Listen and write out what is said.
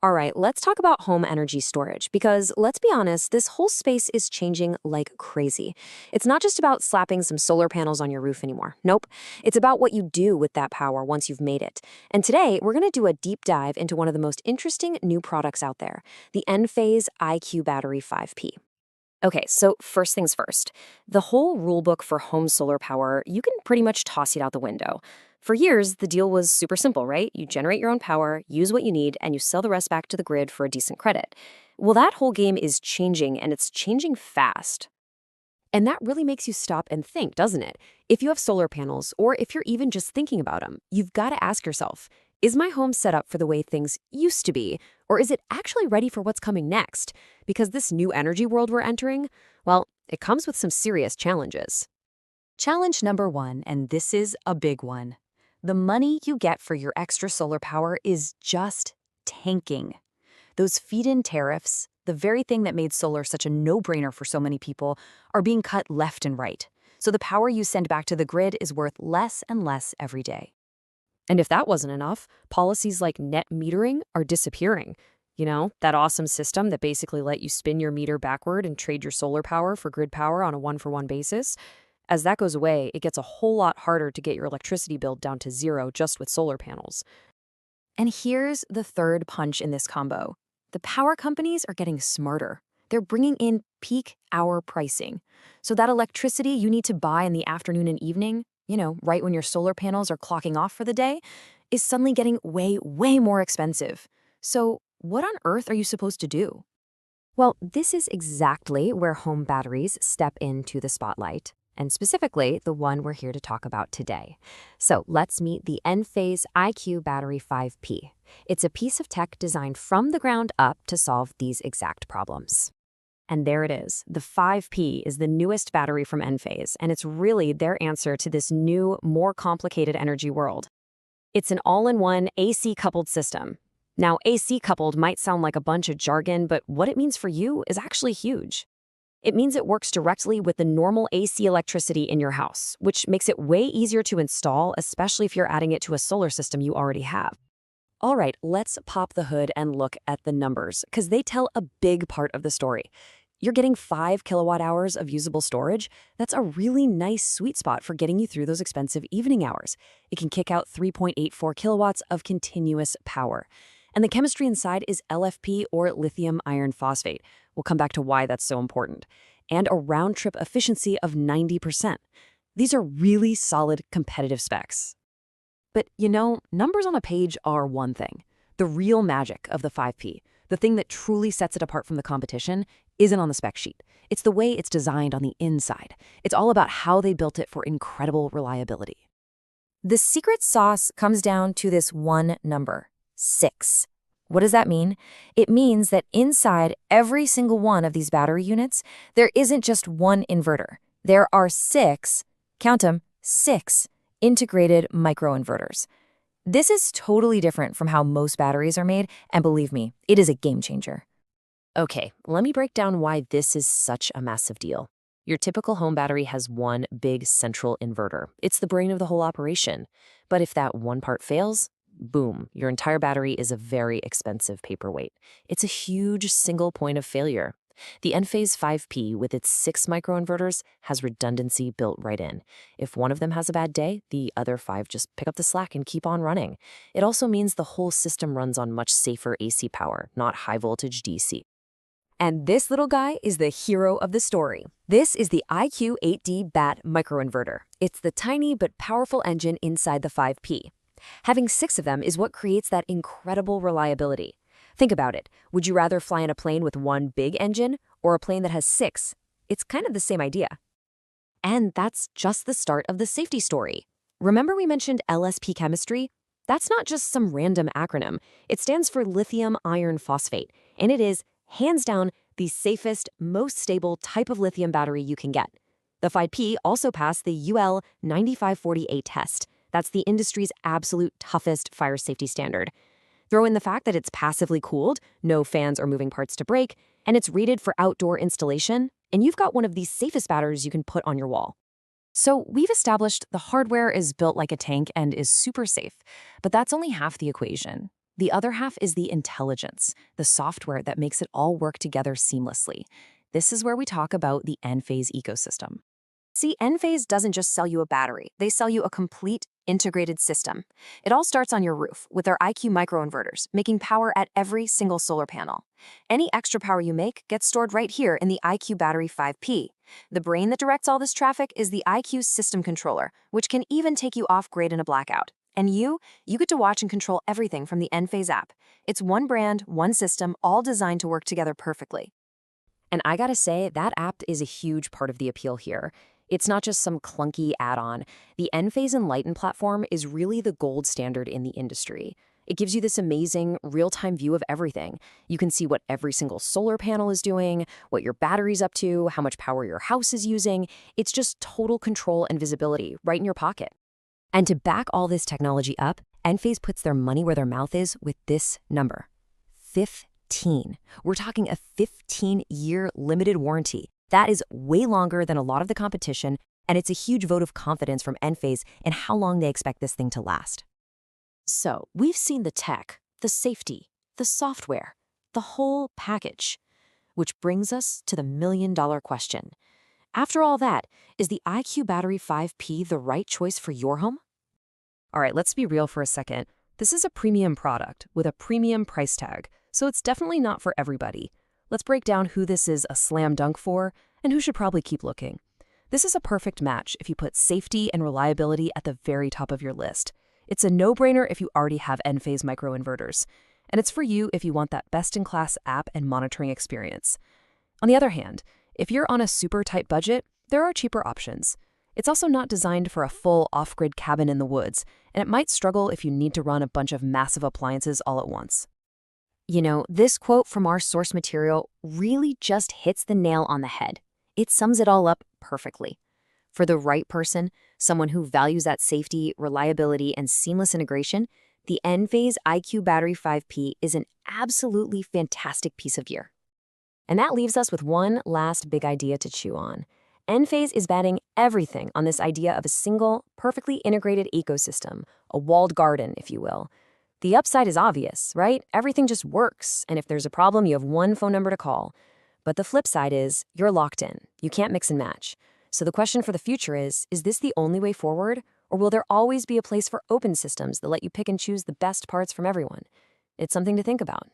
All right, let's talk about home energy storage because let's be honest, this whole space is changing like crazy. It's not just about slapping some solar panels on your roof anymore. Nope. It's about what you do with that power once you've made it. And today, we're going to do a deep dive into one of the most interesting new products out there, the Enphase IQ Battery 5P. Okay, so first things first. The whole rulebook for home solar power, you can pretty much toss it out the window. For years, the deal was super simple, right? You generate your own power, use what you need, and you sell the rest back to the grid for a decent credit. Well, that whole game is changing, and it's changing fast. And that really makes you stop and think, doesn't it? If you have solar panels, or if you're even just thinking about them, you've got to ask yourself, is my home set up for the way things used to be, or is it actually ready for what's coming next? Because this new energy world we're entering, well, it comes with some serious challenges. Challenge number one, and this is a big one. The money you get for your extra solar power is just tanking. Those feed-in tariffs, the very thing that made solar such a no-brainer for so many people, are being cut left and right. So the power you send back to the grid is worth less and less every day. And if that wasn't enough, policies like net metering are disappearing. You know, that awesome system that basically let you spin your meter backward and trade your solar power for grid power on a one-for-one basis. As that goes away, it gets a whole lot harder to get your electricity bill down to zero just with solar panels. And here's the third punch in this combo. The power companies are getting smarter. They're bringing in peak hour pricing. So that electricity you need to buy in the afternoon and evening, right when your solar panels are clocking off for the day, is suddenly getting way, way more expensive. So what on earth are you supposed to do? Well, this is exactly where home batteries step into the spotlight, and specifically the one we're here to talk about today. So let's meet the Enphase IQ Battery 5P. It's a piece of tech designed from the ground up to solve these exact problems. And there it is. The 5P is the newest battery from Enphase, and it's really their answer to this new, more complicated energy world. It's an all-in-one AC-coupled system. Now, AC-coupled might sound like a bunch of jargon, but what it means for you is actually huge. It means it works directly with the normal AC electricity in your house, which makes it way easier to install, especially if you're adding it to a solar system you already have. All right, let's pop the hood and look at the numbers, because they tell a big part of the story. You're getting 5 kilowatt hours of usable storage. That's a really nice sweet spot for getting you through those expensive evening hours. It can kick out 3.84 kilowatts of continuous power. And the chemistry inside is LFP or lithium iron phosphate. We'll come back to why that's so important. And a round-trip efficiency of 90%. These are really solid competitive specs. But numbers on a page are one thing. The real magic of the 5P, the thing that truly sets it apart from the competition, isn't on the spec sheet. It's the way it's designed on the inside. It's all about how they built it for incredible reliability. The secret sauce comes down to this one number. 6. What does that mean? It means that inside every single one of these battery units, there isn't just one inverter. There are 6, count them, 6 integrated microinverters. This is totally different from how most batteries are made, and believe me, it is a game changer. Okay, let me break down why this is such a massive deal. Your typical home battery has one big central inverter. It's the brain of the whole operation. But if that one part fails, boom, your entire battery is a very expensive paperweight. It's a huge single point of failure. The Enphase 5P with its 6 microinverters has redundancy built right in. If one of them has a bad day, the other 5 just pick up the slack and keep on running. It also means the whole system runs on much safer AC power, not high voltage DC. And this little guy is the hero of the story. This is the IQ8D BAT microinverter. It's the tiny but powerful engine inside the 5P. Having 6 of them is what creates that incredible reliability. Think about it. Would you rather fly in a plane with one big engine or a plane that has 6? It's kind of the same idea. And that's just the start of the safety story. Remember we mentioned LSP chemistry? That's not just some random acronym. It stands for lithium iron phosphate, and it is, hands down, the safest, most stable type of lithium battery you can get. The 5P also passed the UL 9548 test. That's the industry's absolute toughest fire safety standard. Throw in the fact that it's passively cooled, no fans or moving parts to break, and it's rated for outdoor installation, and you've got one of the safest batteries you can put on your wall. So we've established the hardware is built like a tank and is super safe, but that's only half the equation. The other half is the intelligence, the software that makes it all work together seamlessly. This is where we talk about the Enphase ecosystem. See, Enphase doesn't just sell you a battery, they sell you a complete integrated system. It all starts on your roof with their IQ microinverters, making power at every single solar panel. Any extra power you make gets stored right here in the IQ Battery 5P. The brain that directs all this traffic is the IQ system controller, which can even take you off-grid in a blackout. And you get to watch and control everything from the Enphase app. It's one brand, one system, all designed to work together perfectly. And I gotta say, that app is a huge part of the appeal here. It's not just some clunky add-on. The Enphase Enlighten platform is really the gold standard in the industry. It gives you this amazing, real-time view of everything. You can see what every single solar panel is doing, what your battery's up to, how much power your house is using. It's just total control and visibility right in your pocket. And to back all this technology up, Enphase puts their money where their mouth is with this number: 15. We're talking a 15-year limited warranty. That is way longer than a lot of the competition, and it's a huge vote of confidence from Enphase in how long they expect this thing to last. So, we've seen the tech, the safety, the software, the whole package. Which brings us to the million-dollar question. After all that, is the IQ Battery 5P the right choice for your home? All right, let's be real for a second. This is a premium product with a premium price tag, so it's definitely not for everybody. Let's break down who this is a slam dunk for and who should probably keep looking. This is a perfect match if you put safety and reliability at the very top of your list. It's a no-brainer if you already have Enphase microinverters, and it's for you if you want that best-in-class app and monitoring experience. On the other hand, if you're on a super tight budget, there are cheaper options. It's also not designed for a full off-grid cabin in the woods, and it might struggle if you need to run a bunch of massive appliances all at once. You know, this quote from our source material really just hits the nail on the head. It sums it all up perfectly. For the right person, someone who values that safety, reliability, and seamless integration, the Enphase IQ Battery 5P is an absolutely fantastic piece of gear. And that leaves us with one last big idea to chew on. Enphase is betting everything on this idea of a single, perfectly integrated ecosystem, a walled garden, if you will. The upside is obvious, right? Everything just works, and if there's a problem, you have one phone number to call. But the flip side is, you're locked in. You can't mix and match. So the question for the future is this the only way forward, or will there always be a place for open systems that let you pick and choose the best parts from everyone? It's something to think about.